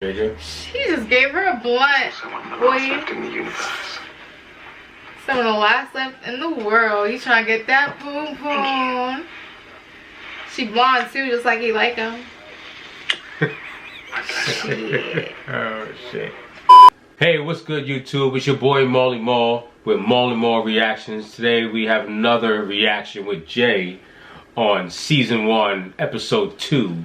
She just gave her a blunt, boy. Some of the last left in the world. He's trying to get that poom poom. She blonde too, just like he like him. Shit. Oh shit. Hey, what's good, YouTube? It's your boy Maaly Maal with Maal Reactions. Today we have another reaction with Jay on Season 1, Episode 2.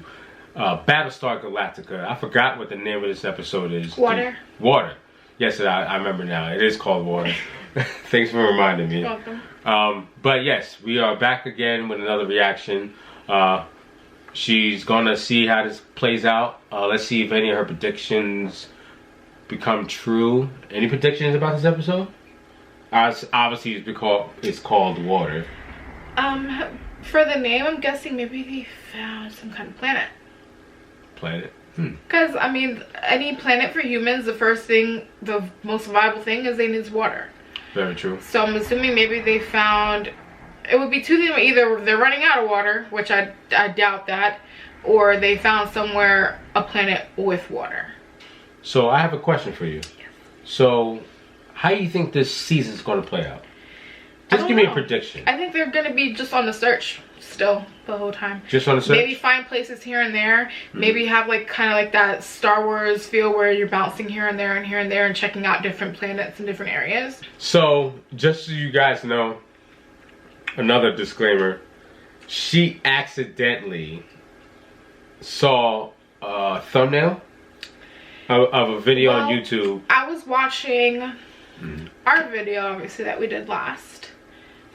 Battlestar Galactica. I forgot what the name of this episode is. Water. Water. Yes, I remember now. It is called Water. Thanks for reminding me. You're welcome. But yes, we are back again with another reaction. She's gonna see how this plays out. Let's see if any of her predictions become true. Any predictions about this episode? Obviously, it's called Water. For the name, I'm guessing maybe they found some kind of planet. Planet? Because, I mean, any planet for humans, the first thing, the most viable thing is they need water. Very true. So I'm assuming maybe they found, it would be two things, either they're running out of water, which I doubt that, or they found somewhere a planet with water. So I have a question for you. Yes. So, how do you think this season's going to play out? Just give me a prediction. I think they're going to be just on the search still the whole time. Just on the search? Maybe find places here and there. Maybe have like kind of like that Star Wars feel where you're bouncing here and there and here and there and checking out different planets and different areas. So, just so you guys know, another disclaimer. She accidentally saw a thumbnail of a video on YouTube. I was watching our video, obviously, that we did last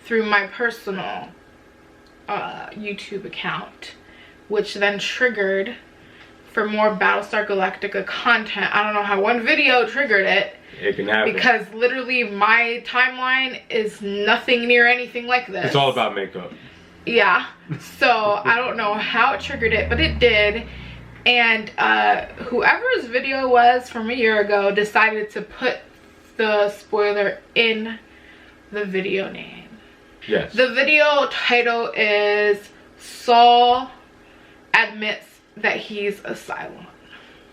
through my personal YouTube account, which then triggered for more Battlestar Galactica content. I don't know how one video triggered it. It can happen. Because literally my timeline is nothing near anything like this. It's all about makeup. Yeah. So I don't know how it triggered it, but it did. And whoever's video was from a year ago decided to put the spoiler in the video name. Yes. The video title is Saul Admits That He's a Cylon.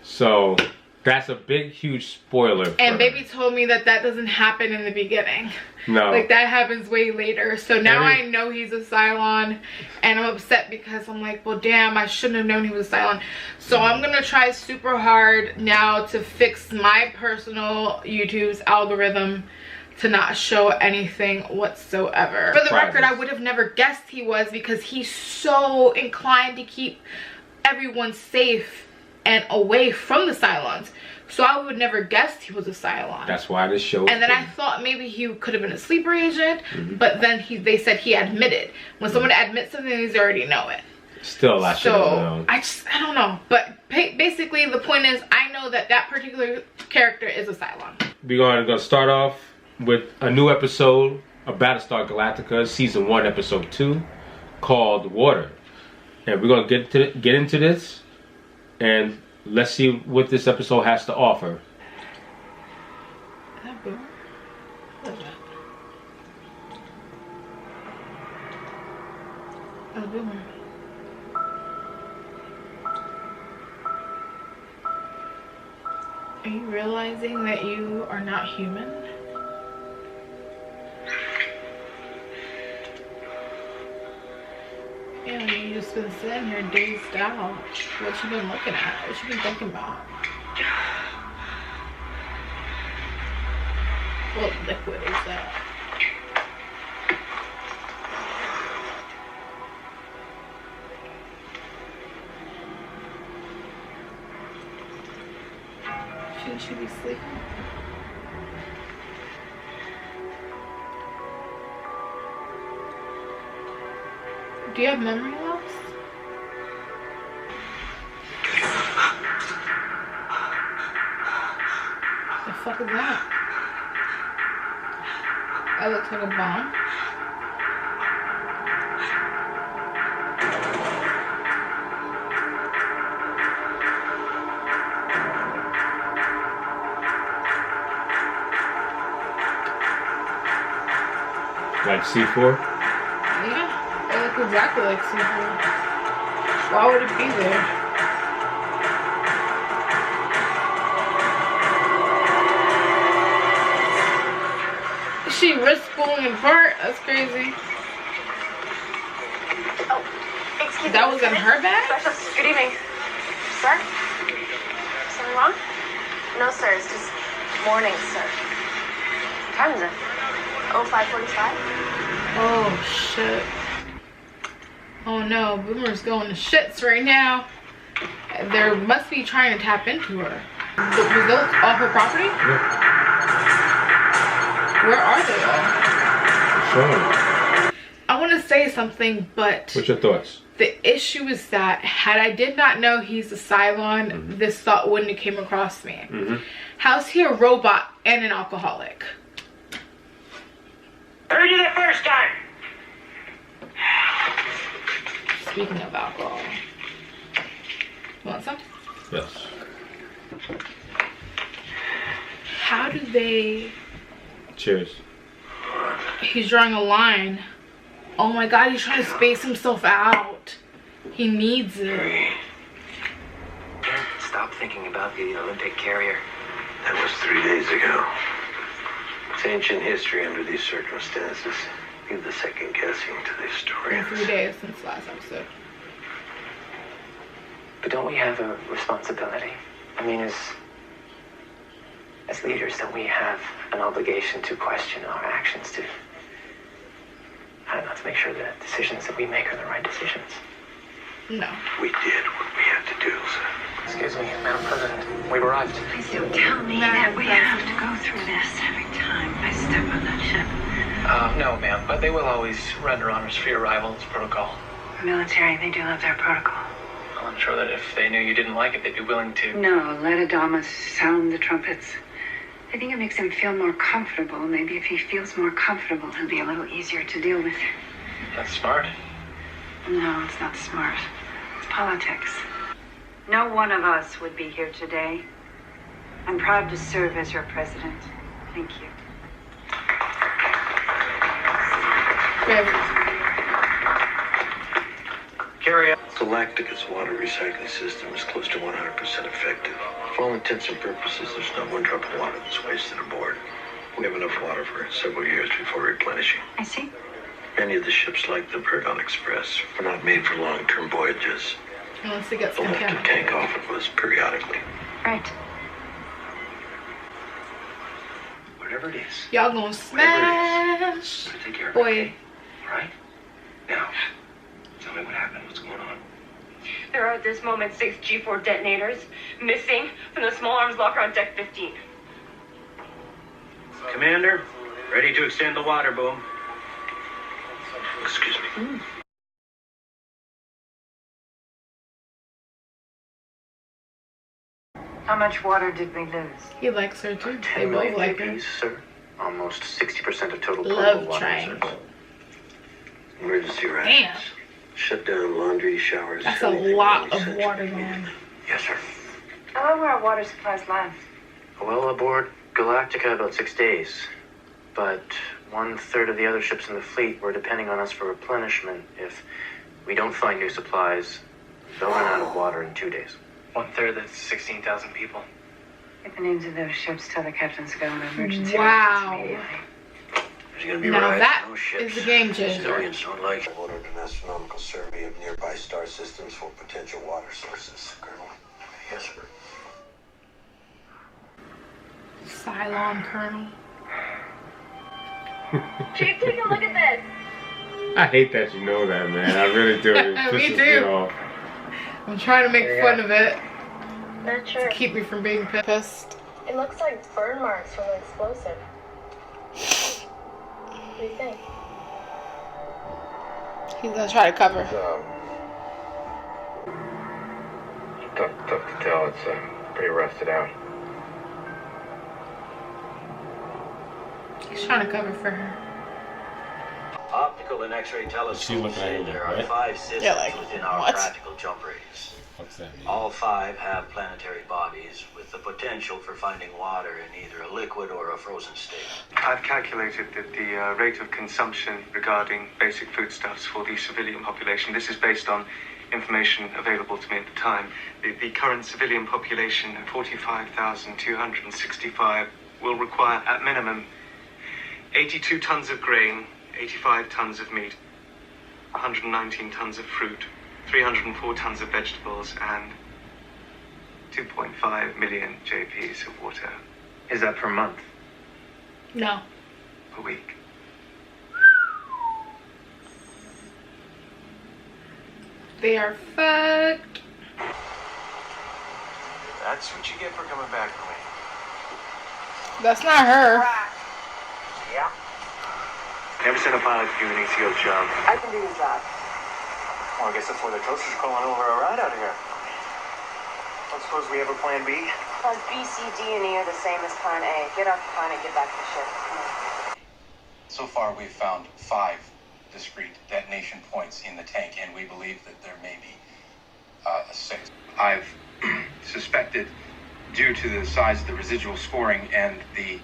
So that's a big, huge spoiler. And baby told me that that doesn't happen in the beginning. No. Like that happens way later. So now I know he's a Cylon. And I'm upset because I'm like, well damn, I shouldn't have known he was a Cylon. So I'm going to try super hard now to fix my personal YouTube's algorithm to not show anything whatsoever. For the record, I would have never guessed he was because he's so inclined to keep everyone safe and away from the Cylons. So I would never guessed he was a Cylon. That's why this show. And then I thought maybe he could have been a sleeper agent, but then they said he admitted. When someone admits something, they already know it. Still, I should have known. I don't know. But basically, the point is, I know that that particular character is a Cylon. We're going to start off with a new episode of Battlestar Galactica, Season 1, Episode 2, called Water. And we're going to get into this, and let's see what this episode has to offer. Is that Boomer? What is that? Oh, Boomer. Are you realizing that you are not human? Yeah, you just been sitting here dazed out. What you been looking at? What you been thinking about? What liquid is that? Shouldn't you be sleeping? Do you have memory loss? The fuck is that? That looks like a bomb. Like C4? Yeah, they look exactly like C4. Why would it be there? She risked falling apart. That's crazy. Oh, excuse me. That was in her bag? Specialist, good evening. Sir? Something wrong? No, sir. It's just morning, sir. What time is it? 05:45? Oh, shit. Oh, no. Boomer's going to shits right now. They must be trying to tap into her. Was those all her property? Yeah. Where are they all? Sure. I want to say something, but... What's your thoughts? The issue is that had I did not know he's a Cylon, this thought wouldn't have came across me. How's he a robot and an alcoholic? Heard you the first time. Speaking of alcohol. You want some? Yes. How do they... Cheers. He's drawing a line. Oh my god, he's trying to space himself out. He needs it. Stop thinking about the Olympic carrier. That was 3 days ago. It's ancient history under these circumstances. Leave the second guessing to the Been historians. 3 days since last episode. But don't we have a responsibility? I mean, as leaders, don't we have an obligation to question our actions, to not to make sure the decisions that we make are the right decisions? No. We did what we had to do, sir. Excuse me, Madam President, we've arrived. Please don't tell me that we have to go through this every time I step on that ship. No, ma'am, but they will always render honors for your arrival. It's protocol. Military, they do love their protocol. Well, I'm sure that if they knew you didn't like it, they'd be willing to. No, let Adamas sound the trumpets. I think it makes him feel more comfortable. Maybe if he feels more comfortable, he'll be a little easier to deal with. That's smart. No, it's not smart. It's politics. No one of us would be here today. I'm proud to serve as your president. Thank you. Carry out. Galactica's water recycling system is close to 100% effective. For all intents and purposes, there's not one drop of water that's wasted aboard. We have enough water for several years before replenishing. I see. Many of the ships, like the Purgon Express, were not made for long-term voyages. Unless it gets They'll have to contaminated. tank off of us periodically. Right. Whatever it is. Y'all gonna smash. Take care of it, Boy. okay? All right? Now, tell me what happened. What's going on? There are at this moment 6 G4 detonators missing from the small arms locker on deck 15. Commander, ready to extend the water boom. Excuse me. How much water did we lose? He likes her too. They 10 both million like her. APs, sir. Almost 60% of total potable Love water triangle. reserves. Emergency rations. Damn. Shut down laundry, showers. That's a anything lot of non-essential. water going. Yes, sir. How long will our water supplies last? Well, aboard Galactica, about 6 days. But 1/3 of the other ships in the fleet were depending on us for replenishment. If we don't find new supplies, they'll run out of water in 2 days. 1/3, that's 16,000 people. Get the names of those ships. Tell the captains to go on emergency Wow. rations immediately. There's gonna be Now riots, that no ships. is a game changer. Civilians don't like it. Ordered an astronomical survey of nearby star systems for potential water sources, Colonel. Yes, sir. Cylon Colonel. Chief, take a look at this. I hate that you know that, man. I really do. It Me pisses too. me off. I'm trying to make fun of it Not sure. to keep me from being pissed. It looks like burn marks from the explosive. What do you think? He's gonna try to cover. Tough to tell. It's pretty rusted out. He's trying to cover for her. Optical and X-ray She telescopes looking at say you, there are right? 5 systems Yeah, like, within our what? practical jump radius. What's that mean? All 5 have planetary bodies with the potential for finding water in either a liquid or a frozen state. I've calculated that the rate of consumption regarding basic foodstuffs for the civilian population, this is based on information available to me at the time. The current civilian population of 45,265 will require at minimum 82 tons of grain, 85 tons of meat, 119 tons of fruit, 304 tons of vegetables, and 2.5 million JPs of water. Is that per month? No. Per week. They are fucked. That's what you get for coming back for me. That's not her. Yeah. Never sent a pilot to do an ACO job. I can do your job. Well, I guess that's why the toasters are calling over a ride out here. Don't suppose we have a plan B? Plans B, C, D, and E are the same as Plan A. Get off the plane and get back to the ship. So far, we've found 5 discrete detonation points in the tank, and we believe that there may be a 6th. I've suspected, due to the size of the residual scoring and the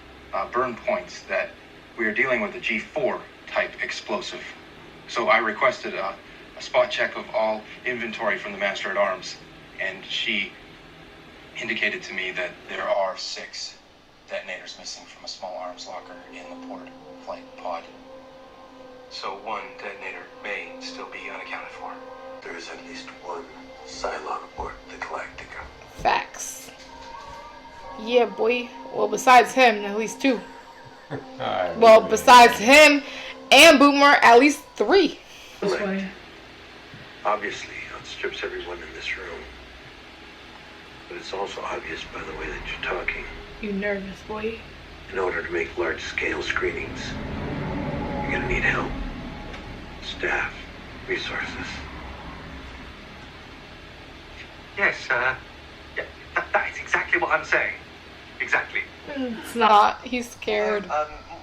burn points, that we are dealing with a G4 type explosive. So I requested a spot check of all inventory from the Master at Arms, and she indicated to me that there are 6 detonators missing from a small arms locker in the port flight pod. So 1 detonator may still be unaccounted for. There is at least 1 Cylon aboard the Galactica. Facts. Yeah, boy. Well, besides him, at least 2. Well, besides him and Boomer, at least 3. Obviously, outstrips everyone in this room. But it's also obvious by the way that you're talking. You nervous, boy? In order to make large-scale screenings, you're gonna need help. Staff, resources. Yes, that is exactly what I'm saying. Exactly. It's not. He's scared.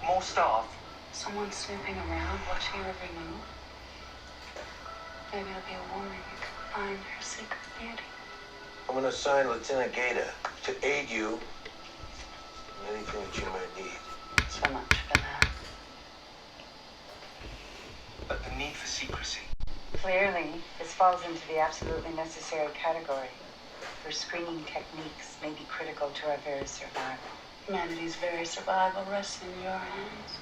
More staff. Someone snooping around, watching her every move. Maybe it'll be a warning you can find her secret beauty. I'm gonna assign Lieutenant Gaeta to aid you in anything that you might need. So much for that. But the need for secrecy. Clearly, this falls into the absolutely necessary category. Her screening techniques may be critical to our very survival. Humanity's very survival rests in your hands.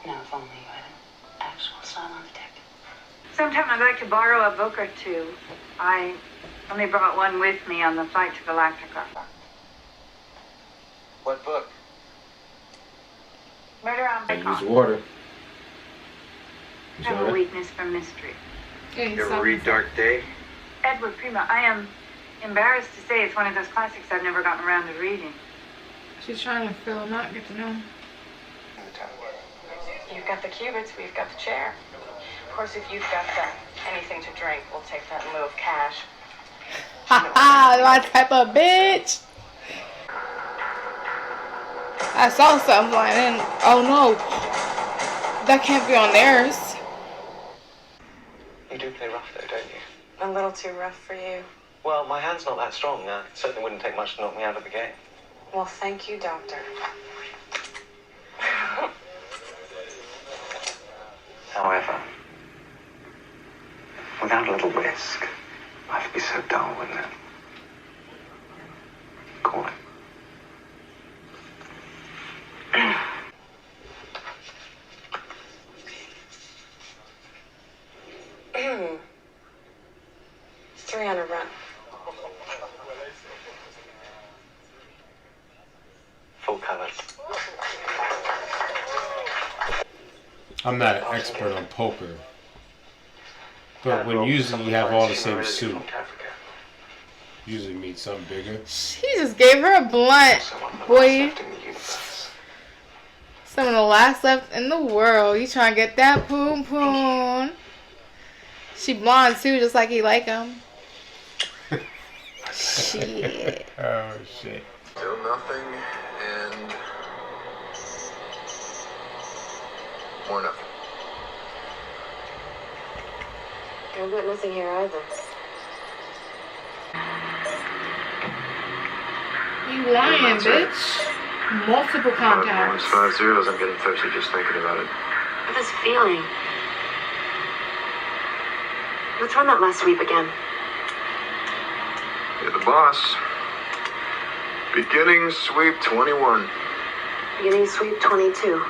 Now, if only you had an actual Cylon detective. Sometime I'd like to borrow a book or 2. I only brought one with me on the flight to Galactica. What book? Murder on Use Bacon. water. I have a weakness for mystery. Yeah, You ever read Dark Day? Edward Prima, I am embarrassed to say it's one of those classics I've never gotten around to reading. She's trying to fill him out, get to know him. You've got the qubits, we've got the chair. Of course, if you've got anything to drink, we'll take that in lieu of cash. Ha ha, my type of bitch. I saw something flying in. Oh no. That can't be on theirs. You do play rough though, don't you? A little too rough for you. Well, my hand's not that strong. It certainly wouldn't take much to knock me out of the game. Well, thank you, Doctor. However, without a little risk, life would be so dull, wouldn't it? Call it. $300 run. Full colors. I'm not an expert on poker, but when usually you have all the same suit, usually means something bigger. She just gave her a blunt, boy. Some of the last left in the world. You trying to get that poon poon. She blonde too, just like he like him. Shit. Oh shit. Still nothing, and more nothing. I've got nothing here either. You lying, bitch. Multiple contacts. 5 zeros. I'm getting thirsty just thinking about it. With this feeling. Let's run that last sweep again. You're the boss. Beginning sweep 21. Beginning sweep 22.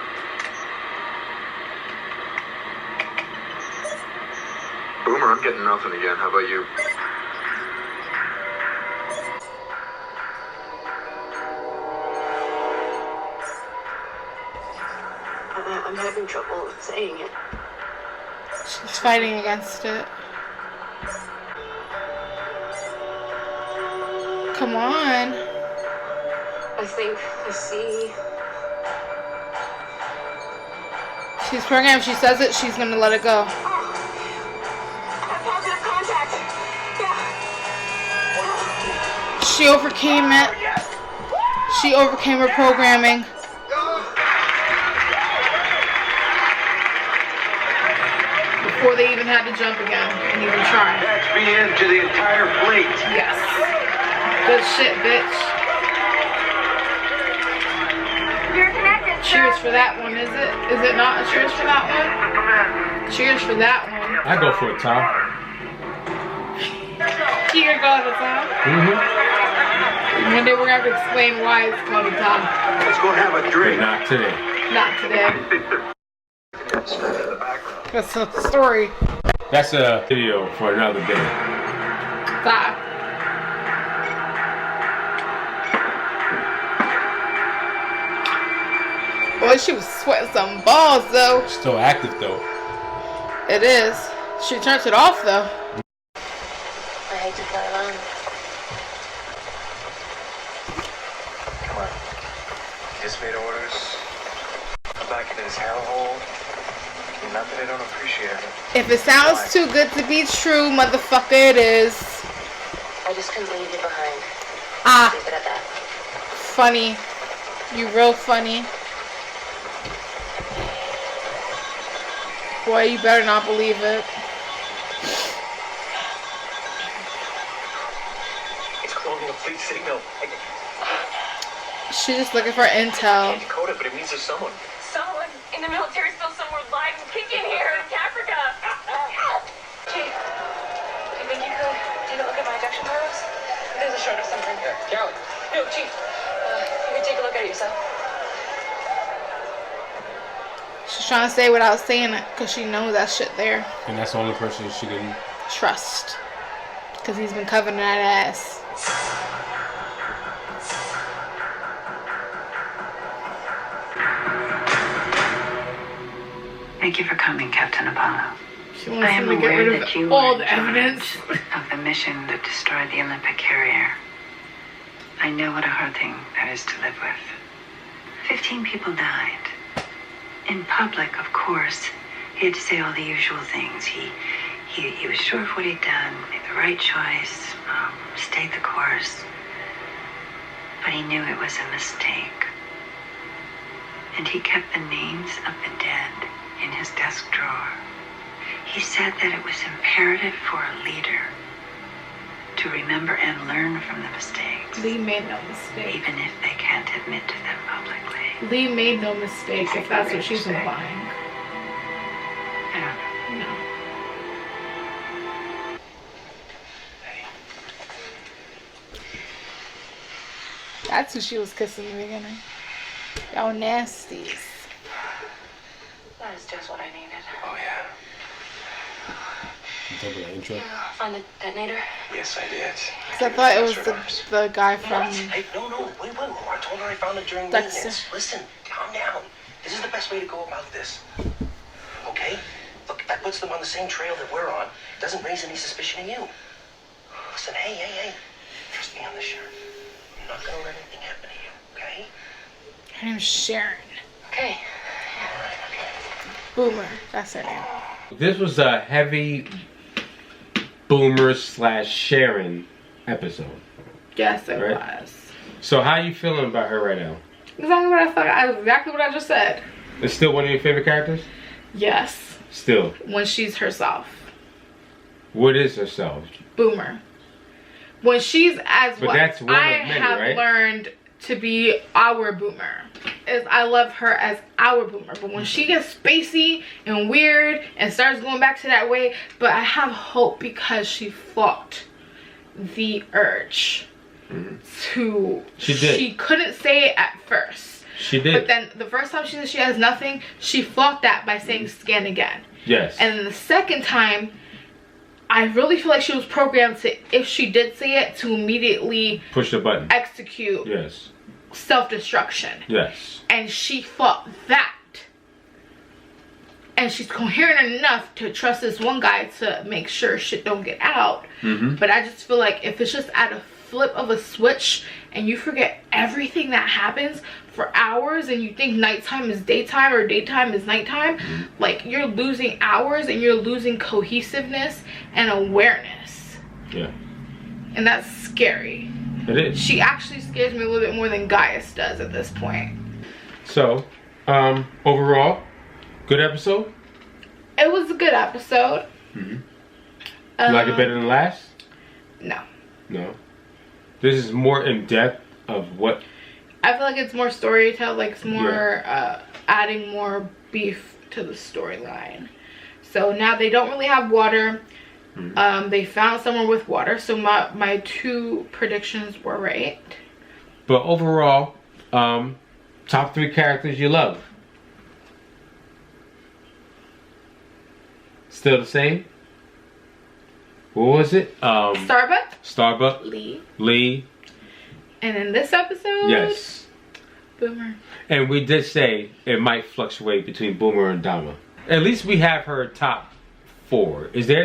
Boomer, I'm getting nothing again. How about you? I'm having trouble saying it. She's fighting against it. Come on. I think I see. She's programmed. If she says it, she's gonna let it go. Positive contact. Yeah. She overcame it. She overcame her programming. Before they even had to jump again and even try. That's BN to the entire fleet. Yes. Good shit, bitch. You're connected, sir. Cheers for that one, is it? Is it not a cheers for that one? Cheers for that one. I go for it, Tom. Cheers, go to Tom. One day we're gonna have to explain why it's called a Tom. Let's go have a But drink. not today. Not today. That's the story. That's a video for another day. Stop. Boy, she was sweating some balls though. Still active though. It is. She turns it off though. I hate to play alone. Come on. You just made orders. I'm back in this hellhole. Not that I don't appreciate it. If it sounds too good to be true, motherfucker, it is. I just couldn't leave you behind. Ah, Leave it at that. funny. You real funny. Boy, you better not believe it. It's cloning a fleet signal. She's just looking for intel. I can't decode it, but it means there's someone. Someone in the military still somewhere alive and kicking here in Africa. Chief, do you think you could take a look at my ejection photos? There's a short of something. Yeah, Callie. No, Chief. You could take a look at it yourself. She's trying to say without saying it because she knows that shit there. And that's the only person she can Trust. Because he's been covering that ass. Thank you for coming, Captain Apollo. She I wants am him to get aware rid that you of all were the in evidence. charge of the mission that destroyed the Olympic carrier. I know what a hard thing that is to live with. 15 people died. In public, of course, he had to say all the usual things. He was sure of what he'd done, made the right choice, stayed the course. But he knew it was a mistake. And he kept the names of the dead in his desk drawer. He said that it was imperative for a leader to remember and learn from the mistakes, Lee made no mistake. even if they can't admit to them publicly. Lee made no mistake if that's what she's implying. I don't know. No. That's who she was kissing in the beginning. Y'all nasties. That is just what I needed. Oh, yeah. Remember the intro? Find the detonator? Yes, I did. Cause I thought it was the guy from Hey, no, wait. I told her I found it during Dexter. maintenance. Listen, calm down. This is the best way to go about this. Okay? Look, that puts them on the same trail that we're on. Doesn't raise any suspicion of you. Listen, hey. Trust me on this, Sharon. I'm not gonna let anything happen to you, okay? her name's Sharon. Okay. Boomer. That's her name. This was a heavy Boomer/Sharon episode. Yes, it Right. was. So how you feeling about her right now? Exactly what I thought. Exactly what I just said. It's still one of your favorite characters? Yes. Still. When she's herself. What is herself? Boomer. When she's as But what that's one of I many, have right? learned to be our Boomer. Is I love her as our Boomer. But when she gets spacey and weird and starts going back to that way, but I have hope because she fought the urge to. She did. She couldn't say it at first. She did. But then the first time she said she has nothing, she fought that by saying scan again. Yes. And then the second time, I really feel like she was programmed to, if she did say it, to immediately push the button, execute yes, self-destruction. Yes. And she fought that. And she's coherent enough to trust this one guy to make sure shit don't get out. But I just feel like if it's just at a flip of a switch and you forget everything that happens for hours and you think nighttime is daytime or daytime is nighttime, like you're losing hours and you're losing cohesiveness and awareness. Yeah. And that's scary. It is. She actually scares me a little bit more than Gaius does at this point. So, overall, good episode? It was a good episode. You like it better than last? No. No. This is more in depth of what. I feel like it's more storytelling, like it's more adding more beef to the storyline. So now they don't really have water. They found someone with water, so my 2 predictions were right. But overall, top 3 characters you love. Still the same? What was it? Starbuck. Lee. And in this episode, yes, Boomer. And we did say it might fluctuate between Boomer and Dama. At least we have her top 4. Is there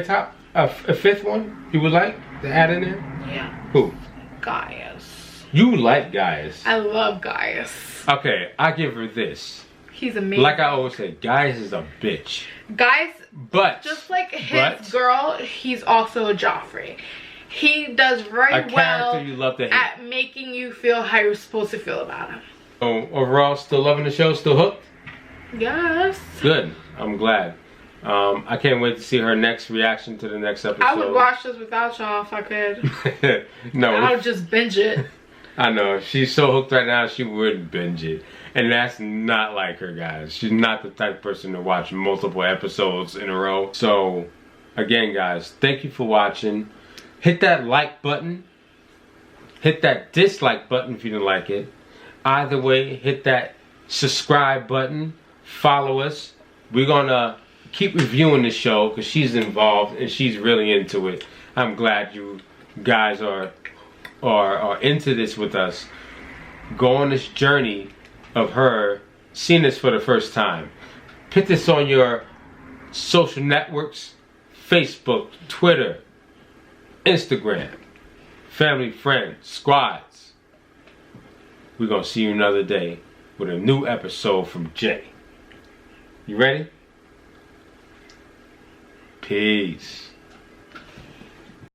a 5th one you would like to add in there? Yeah. Who? Gaius. You like Gaius. I love Gaius. Okay, I give her this. He's amazing. Like I always say, Gaius is a bitch. Gaius, but just like his girl, he's also a Joffrey. He does very well you love to hate. at making you feel how you're supposed to feel about him. So overall, still loving the show, still hooked? Yes. Good. I'm glad. I can't wait to see her next reaction to the next episode. I would watch this without y'all if I could. No. I would just binge it. I know. If she's so hooked right now, she would binge it. And that's not like her, guys. She's not the type of person to watch multiple episodes in a row. So, again, guys, thank you for watching. Hit that like button. Hit that dislike button if you didn't like it. Either way, hit that subscribe button. Follow us. We're going to keep reviewing the show because she's involved and she's really into it. I'm glad you guys are into this with us. Go on this journey of her seeing this for the first time. Put this on your social networks: Facebook, Twitter, Instagram, family, friends, squads. We're gonna see you another day with a new episode from Jay. You ready? Peace.